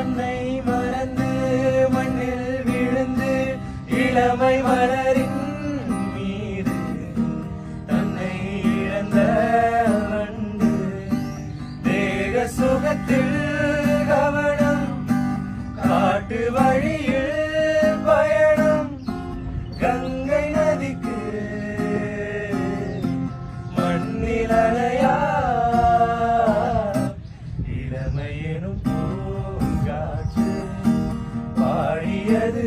தன்னை மறந்து மண்ணில் விழுந்து இளமை மலரின் மீது தன்னை இழந்த வண்டு தேக சுகத்தில் கவனம் காட்டு வழியில் பயணம் கங்கை நதிக்கு மண்ணில் அலையா இளமையெனும் பூங்காற்று பாடியது